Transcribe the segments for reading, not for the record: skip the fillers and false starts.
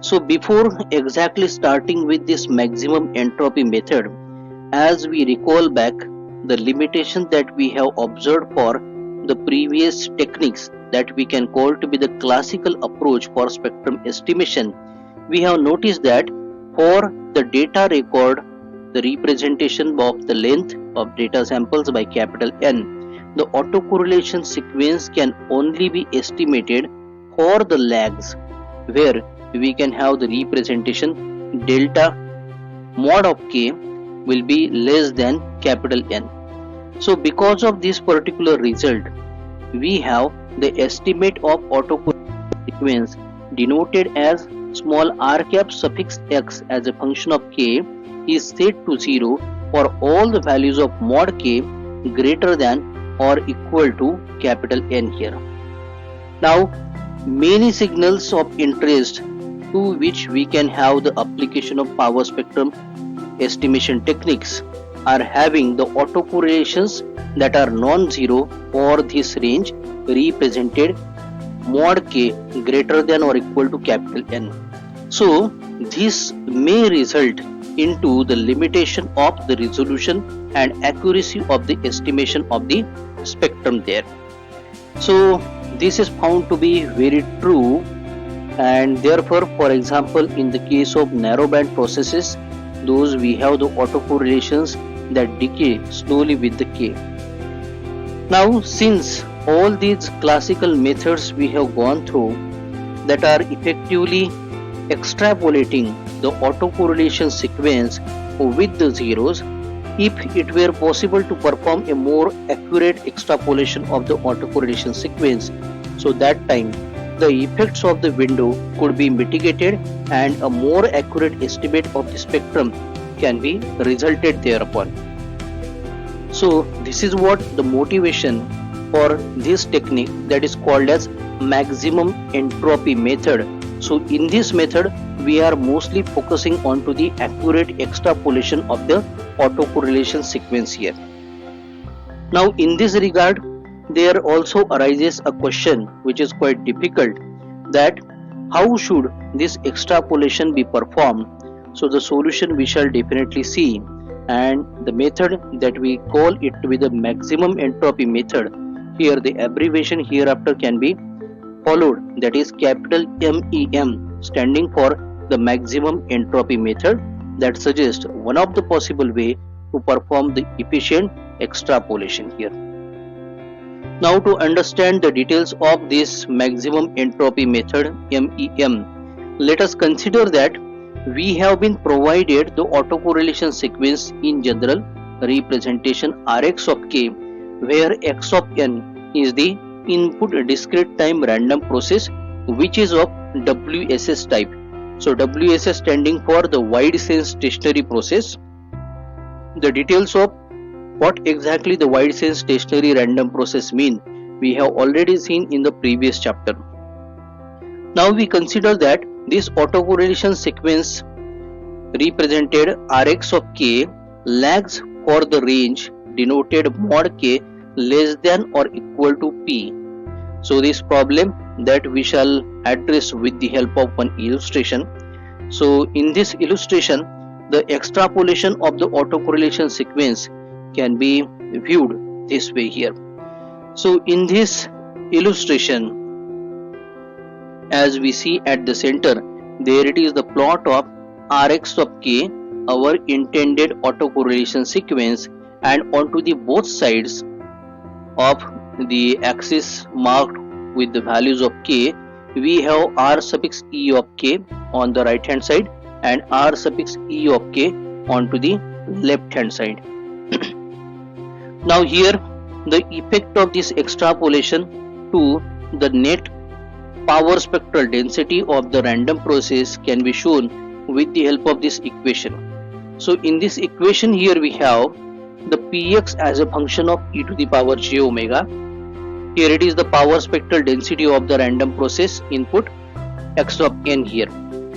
So before exactly starting with this maximum entropy method, as we recall back the limitation that we have observed for the previous techniques that we can call to be the classical approach for spectrum estimation, we have noticed that for the data record, the representation of the length of data samples by capital N, the autocorrelation sequence can only be estimated for the lags, where we can have the representation delta mod of k will be less than capital N. So because of this particular result, we have the estimate of autocorrelation sequence denoted as small r cap suffix x as a function of k is set to 0 for all the values of mod k greater than or equal to capital N here. Now, many signals of interest to which we can have the application of power spectrum estimation techniques are having the autocorrelations that are non-zero for this range represented mod k greater than or equal to capital N. So this may result into the limitation of the resolution and accuracy of the estimation of the spectrum there. So this is found to be very true, and therefore, for example, in the case of narrowband processes, those we have the autocorrelations that decay slowly with the k. Now, since all these classical methods we have gone through that are effectively extrapolating the autocorrelation sequence with the zeros, if it were possible to perform a more accurate extrapolation of the autocorrelation sequence, so that time the effects of the window could be mitigated and a more accurate estimate of the spectrum can be resulted thereupon. So this is what the motivation for this technique that is called as maximum entropy method. So in this method we are mostly focusing on to the accurate extrapolation of the autocorrelation sequence here. Now in this regard, there also arises a question which is quite difficult, that how should this extrapolation be performed. So the solution we shall definitely see, and the method that we call it to be the maximum entropy method, here the abbreviation hereafter can be followed, that is capital MEM, standing for the maximum entropy method, that suggests one of the possible way to perform the efficient extrapolation here. Now to understand the details of this maximum entropy method MEM, let us consider that we have been provided the autocorrelation sequence in general representation Rx of k, where x of n is the input discrete time random process which is of WSS type. So WSS standing for the wide sense stationary process. The details of what exactly the wide sense stationary random process mean we have already seen in the previous chapter. Now we consider that this autocorrelation sequence represented Rx of k lags for the range denoted mod k less than or equal to p. So this problem that we shall address with the help of one illustration. So in this illustration, the extrapolation of the autocorrelation sequence can be viewed this way here. So in this illustration, as we see at the center, there it is the plot of Rx of k, our intended autocorrelation sequence, and onto the both sides of the axis marked with the values of k, we have R suffix e of k on the right hand side and R suffix e of k onto the left hand side. Now here the effect of this extrapolation to the net power spectral density of the random process can be shown with the help of this equation. So in this equation here we have the px as a function of e to the power j omega. Here it is the power spectral density of the random process input x of n here.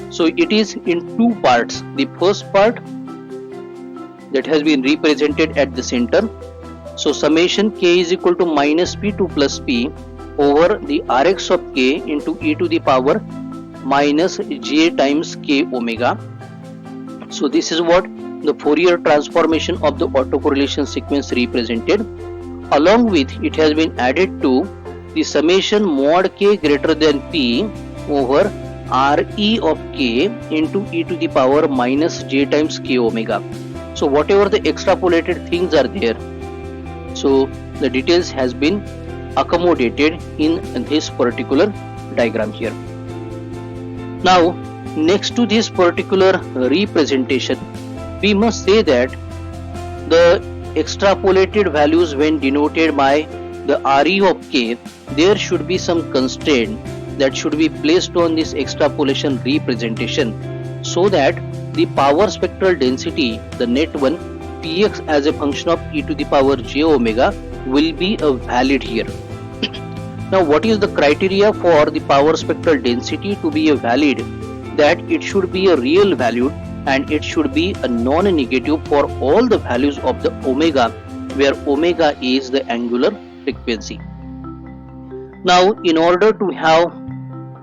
So it is in two parts. The first part that has been represented at the center. So summation k is equal to minus p2 plus p over the Rx of k into e to the power minus j times k omega. So this is what the Fourier transformation of the autocorrelation sequence represented. Along with it has been added to the summation mod k greater than p over re of k into e to the power minus j times k omega. So whatever the extrapolated things are there, so the details has been accommodated in this particular diagram here. Now next to this particular representation, we must say that the extrapolated values when denoted by the Re of k, there should be some constraint that should be placed on this extrapolation representation, so that the power spectral density, the net one, px as a function of e to the power j omega, will be a valid here. Now what is the criteria for the power spectral density to be a valid? That it should be a real value and it should be a non-negative for all the values of the omega, where omega is the angular frequency. Now in order to have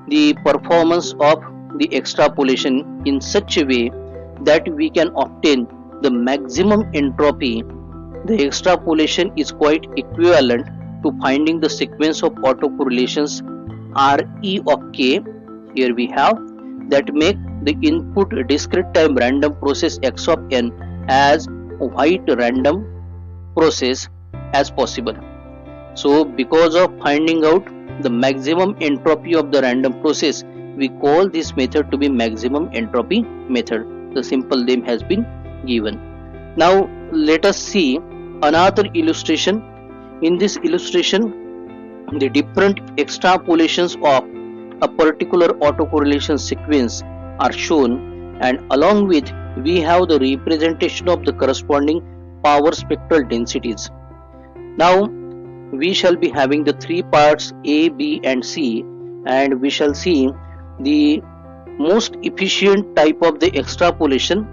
the performance of the extrapolation in such a way that we can obtain the maximum entropy, the extrapolation is quite equivalent to finding the sequence of autocorrelations Re of k. Here we have that make the input discrete time random process x of n as wide random process as possible. So because of finding out the maximum entropy of the random process, we call this method to be maximum entropy method. The simple name has been given. Now let us see another illustration. In this illustration, the different extrapolations of a particular autocorrelation sequence are shown, and along with we have the representation of the corresponding power spectral densities. Now we shall be having the three parts A, B and C, and we shall see the most efficient type of the extrapolation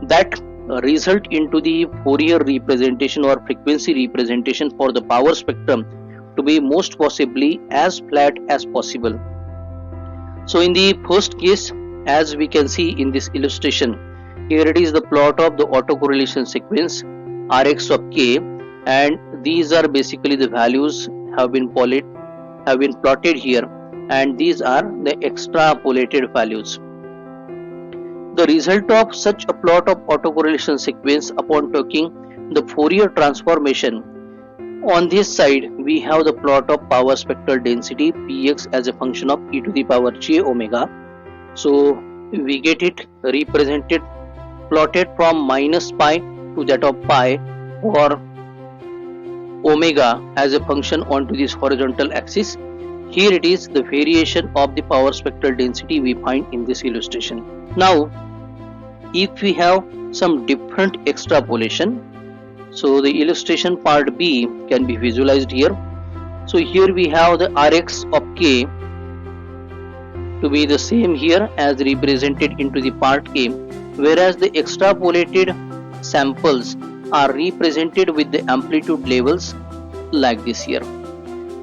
that result into the Fourier representation or frequency representation for the power spectrum to be most possibly as flat as possible. So in the first case, as we can see in this illustration, here it is the plot of the autocorrelation sequence Rx of k, and these are basically the values have been plotted here, and these are the extrapolated values. The result of such a plot of autocorrelation sequence upon taking the Fourier transformation, on this side we have the plot of power spectral density px as a function of e to the power j omega. So we get it represented plotted from minus pi to that of pi for omega as a function onto this horizontal axis. Here it is the variation of the power spectral density we find in this illustration. Now if we have some different extrapolation, so the illustration part B can be visualized here. So here we have the Rx of k to be the same here as represented into the part A, whereas the extrapolated samples are represented with the amplitude levels like this here.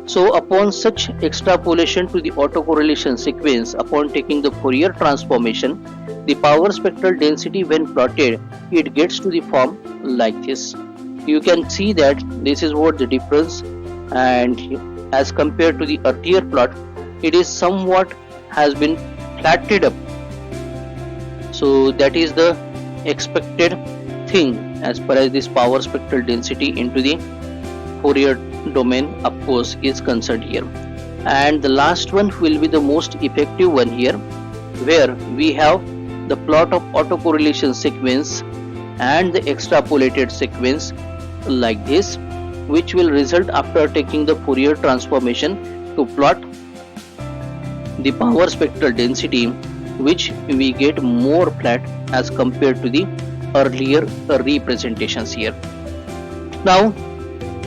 So upon such extrapolation to the autocorrelation sequence, upon taking the Fourier transformation, the power spectral density when plotted, it gets to the form like this. You can see that this is what the difference, and as compared to the earlier plot, it is somewhat has been flattened up. So that is the expected thing as far as this power spectral density into the Fourier domain of course is concerned here. And the last one will be the most effective one here, where we have the plot of autocorrelation sequence and the extrapolated sequence like this, which will result after taking the Fourier transformation to plot the power spectral density, which we get more flat as compared to the earlier representations here. Now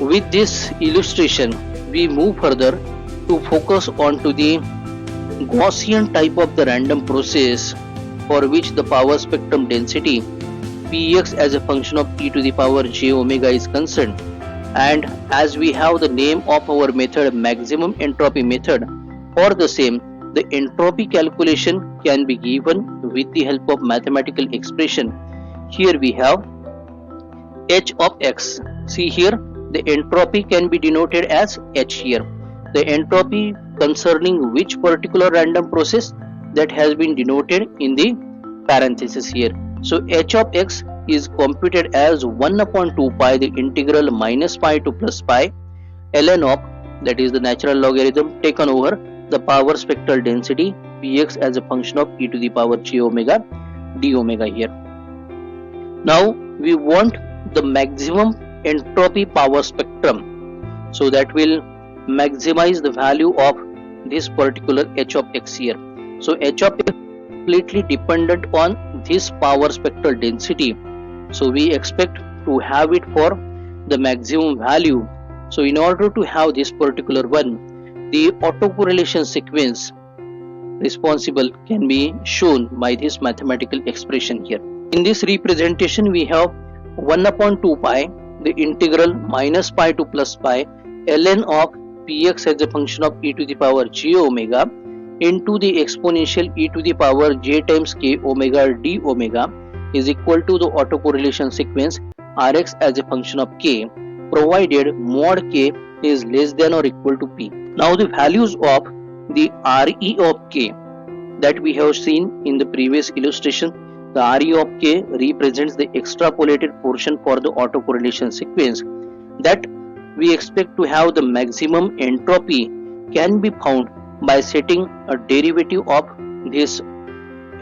with this illustration we move further to focus on to the Gaussian type of the random process, for which the power spectrum density px as a function of e to the power j omega is concerned. And as we have the name of our method maximum entropy method, for the same the entropy calculation can be given with the help of mathematical expression. Here we have h of x. See here, the entropy can be denoted as h here. The entropy concerning which particular random process, that has been denoted in the parenthesis here. So h of x is computed as 1 upon 2 pi the integral minus pi to plus pi ln of, that is the natural logarithm taken over the power spectral density px as a function of e to the power j omega d omega here. Now we want the maximum entropy power spectrum, so that will maximize the value of this particular h of x here. So h of x completely dependent on this power spectral density, so we expect to have it for the maximum value. So in order to have this particular one, the autocorrelation sequence responsible can be shown by this mathematical expression here. In this representation we have 1 upon 2 pi the integral minus pi to plus pi ln of px as a function of e to the power j omega into the exponential e to the power j times k omega d omega is equal to the autocorrelation sequence rx as a function of k, provided mod k is less than or equal to p. Now the values of the re of k that we have seen in the previous illustration, the re of k represents the extrapolated portion for the autocorrelation sequence, that we expect to have the maximum entropy can be found by setting a derivative of this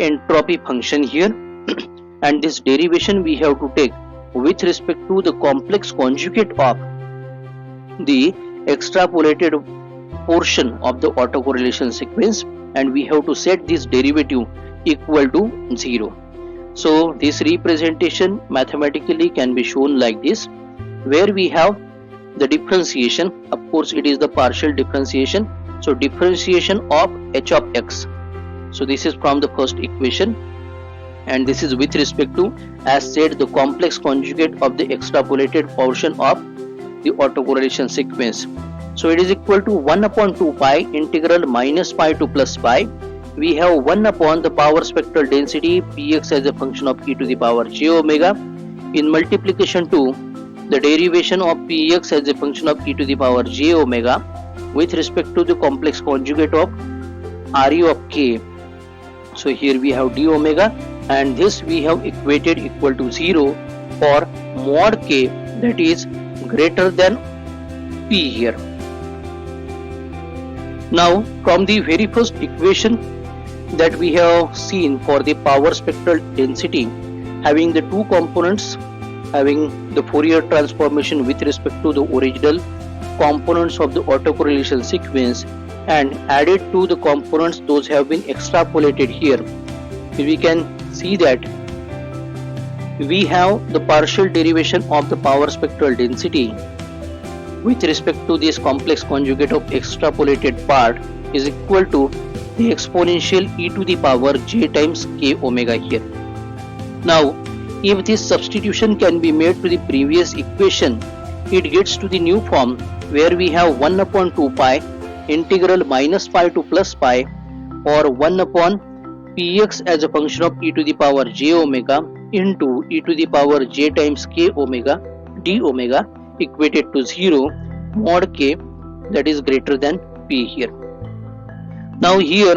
entropy function here and this derivation we have to take with respect to the complex conjugate of the extrapolated portion of the autocorrelation sequence, and we have to set this derivative equal to 0. So this representation mathematically can be shown like this, where we have the differentiation, of course it is the partial differentiation, so differentiation of h of x. So this is from the first equation, and this is with respect to, as said, the complex conjugate of the extrapolated portion of the autocorrelation sequence. So it is equal to 1 upon 2 pi integral minus pi to plus pi. We have 1 upon the power spectral density px as a function of e to the power j omega in multiplication to the derivation of px as a function of e to the power j omega with respect to the complex conjugate of re of k. So here we have d omega, and this we have equated equal to 0 for mod k that is greater than p here. Now from the very first equation that we have seen for the power spectral density, having the two components, having the Fourier transformation with respect to the original components of the autocorrelation sequence and added to the components those have been extrapolated here, we can see that we have the partial derivation of the power spectral density with respect to this complex conjugate of extrapolated part is equal to the exponential e to the power j times k omega here. Now if this substitution can be made to the previous equation, it gets to the new form where we have 1 upon 2 pi integral minus pi to plus pi, or 1 upon px as a function of e to the power j omega into e to the power j times k omega d omega equated to 0 mod k that is greater than p here. Now here,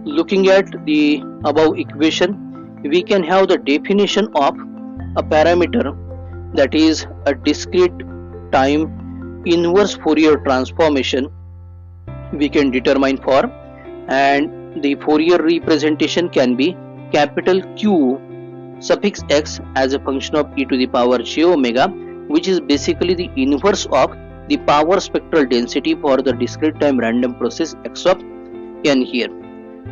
looking at the above equation, we can have the definition of a parameter, that is a discrete time inverse Fourier transformation we can determine for, and the Fourier representation can be capital Q suffix x as a function of e to the power j omega, which is basically the inverse of the power spectral density for the discrete time random process x of n here.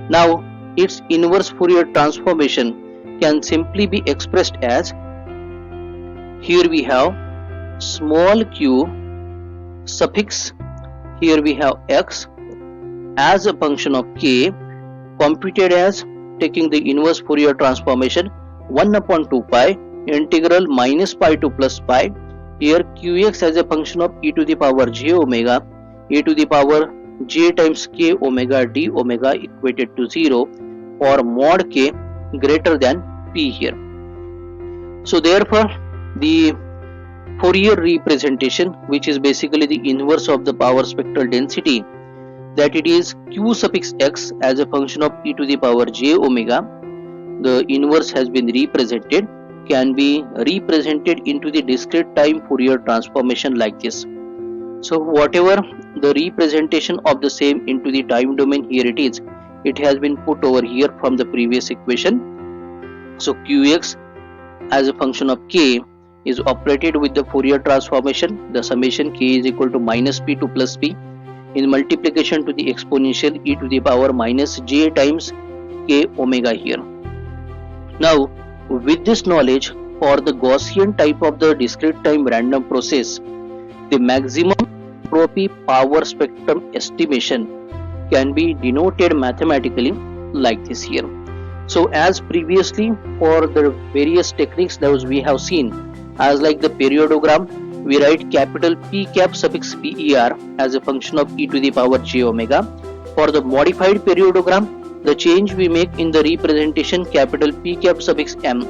Now its inverse Fourier transformation can simply be expressed as, here we have small q suffix, here we have x as a function of k, computed as taking the inverse Fourier transformation 1 upon 2 pi integral minus pi to plus pi, here qx as a function of e to the power j omega, e to the power j times k omega d omega equated to 0 for mod k greater than p here. So therefore the Fourier representation, which is basically the inverse of the power spectral density, that it is q suffix x as a function of e to the power j omega, the inverse has been represented, can be represented into the discrete time Fourier transformation like this. So whatever the representation of the same into the time domain, here it has been put over here from the previous equation. So qx as a function of k is operated with the Fourier transformation, the summation k is equal to minus p to plus p in multiplication to the exponential e to the power minus j times k omega here. Now with this knowledge, for the Gaussian type of the discrete time random process, the maximum entropy power spectrum estimation can be denoted mathematically like this here. So as previously for the various techniques that we have seen, as like the periodogram, we write capital P cap suffix per as a function of e to the power j omega. For the modified periodogram, the change we make in the representation capital P cap suffix m.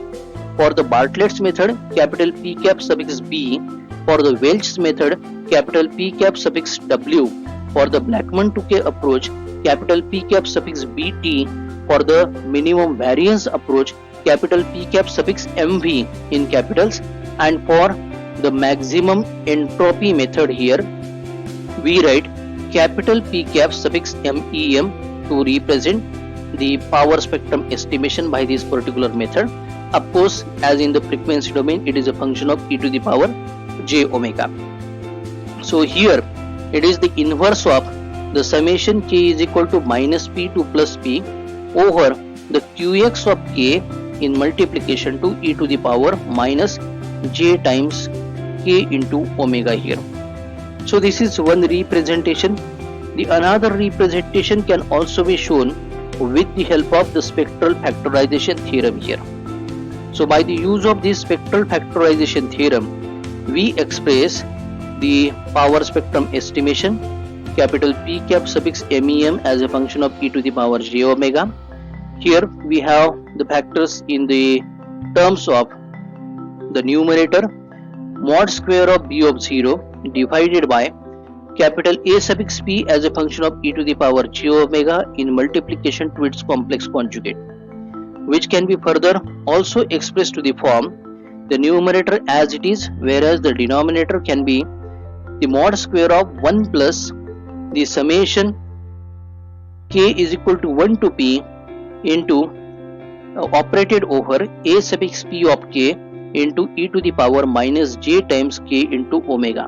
For the Bartlett's method, capital P cap suffix b. For the Welch's method, capital P cap suffix w. For the Blackman-Tukey approach, capital P cap suffix bt. For the minimum variance approach, capital P cap suffix mv in capitals. And for the maximum entropy method here, we write capital P cap suffix mem to represent the power spectrum estimation by this particular method. Of course, as in the frequency domain, it is a function of e to the power j omega. So here it is the inverse of the summation k is equal to minus p to plus p over the qx of k in multiplication to e to the power minus j times k into omega here. So this is one representation. The another representation can also be shown with the help of the spectral factorization theorem here. So by the use of this spectral factorization theorem, we express the power spectrum estimation capital P cap suffix mem as a function of e to the power j omega. Here we have the factors in the terms of the numerator mod square of b of 0 divided by capital A suffix p as a function of e to the power j omega in multiplication to its complex conjugate, which can be further also expressed to the form the numerator as it is, whereas the denominator can be the mod square of 1 plus the summation k is equal to 1 to p into operated over a suffix p of k into e to the power minus j times k into omega.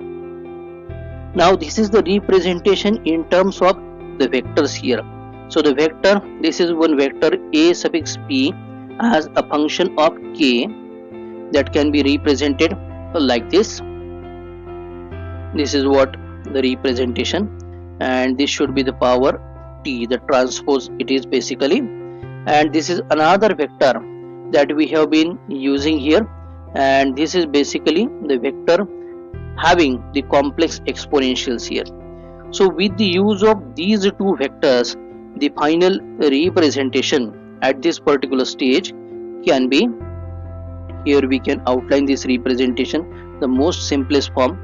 Now this is the representation in terms of the vectors here. So the vector, this is one vector a suffix p as a function of k that can be represented like this. This is what the representation, and this should be the power t, the transpose it is basically. And this is another vector that we have been using here, and this is basically the vector having the complex exponentials here. So with the use of these two vectors, the final representation at this particular stage can be, here we can outline this representation, the most simplest form,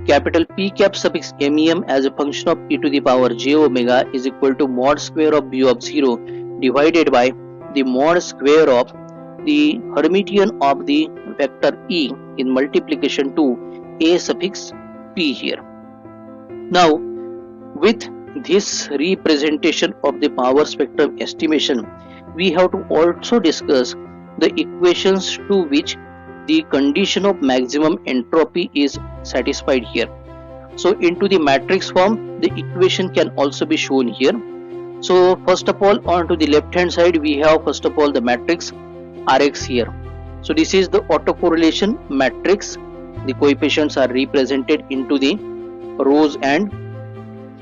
capital P cap suffix mem as a function of e to the power j omega is equal to mod square of b of 0 divided by the mod square of the Hermitian of the vector e in multiplication to a suffix p here. Now with this representation of the power spectrum estimation, we have to also discuss the equations to which the condition of maximum entropy is satisfied here. So into the matrix form, the equation can also be shown here. So first of all, on to the left hand side, we have first of all the matrix Rx here. So this is the autocorrelation matrix. The coefficients are represented into the rows and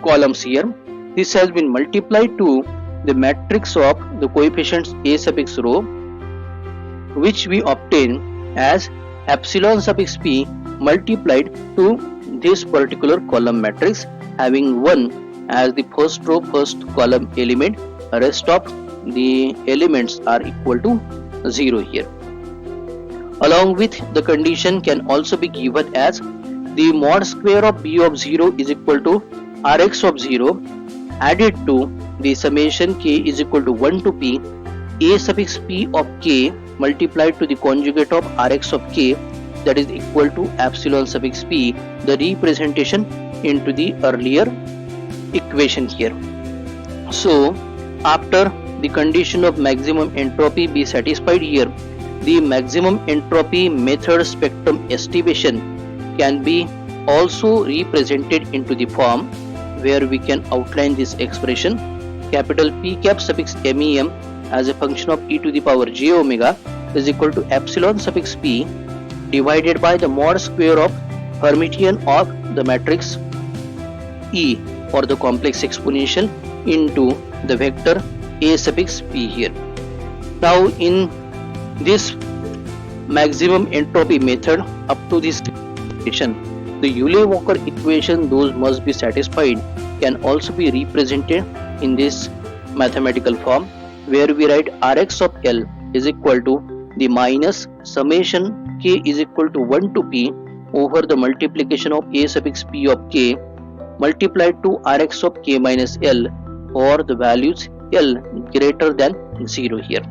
columns here. This has been multiplied to the matrix of the coefficients a suffix rho, which we obtain as epsilon suffix p multiplied to this particular column matrix having 1 as the first row first column element, rest of the elements are equal to 0 here. Along with the condition can also be given as the mod square of b of 0 is equal to rx of 0 added to the summation k is equal to 1 to p a suffix p of k multiplied to the conjugate of rx of k, that is equal to epsilon suffix p, the representation into the earlier equation here. So after the condition of maximum entropy be satisfied here, the maximum entropy method spectrum estimation can be also represented into the form where we can outline this expression capital P cap suffix MEM as a function of e to the power j omega is equal to epsilon suffix p divided by the mod square of Hermitian of the matrix E or the complex exponential into the vector a suffix p here. Now in this maximum entropy method up to this equation, the Euler-Walker equation those must be satisfied can also be represented in this mathematical form where we write Rx of L is equal to the minus summation k is equal to 1 to p over the multiplication of a suffix p of k multiplied to Rx of k minus L for the values L greater than 0 here.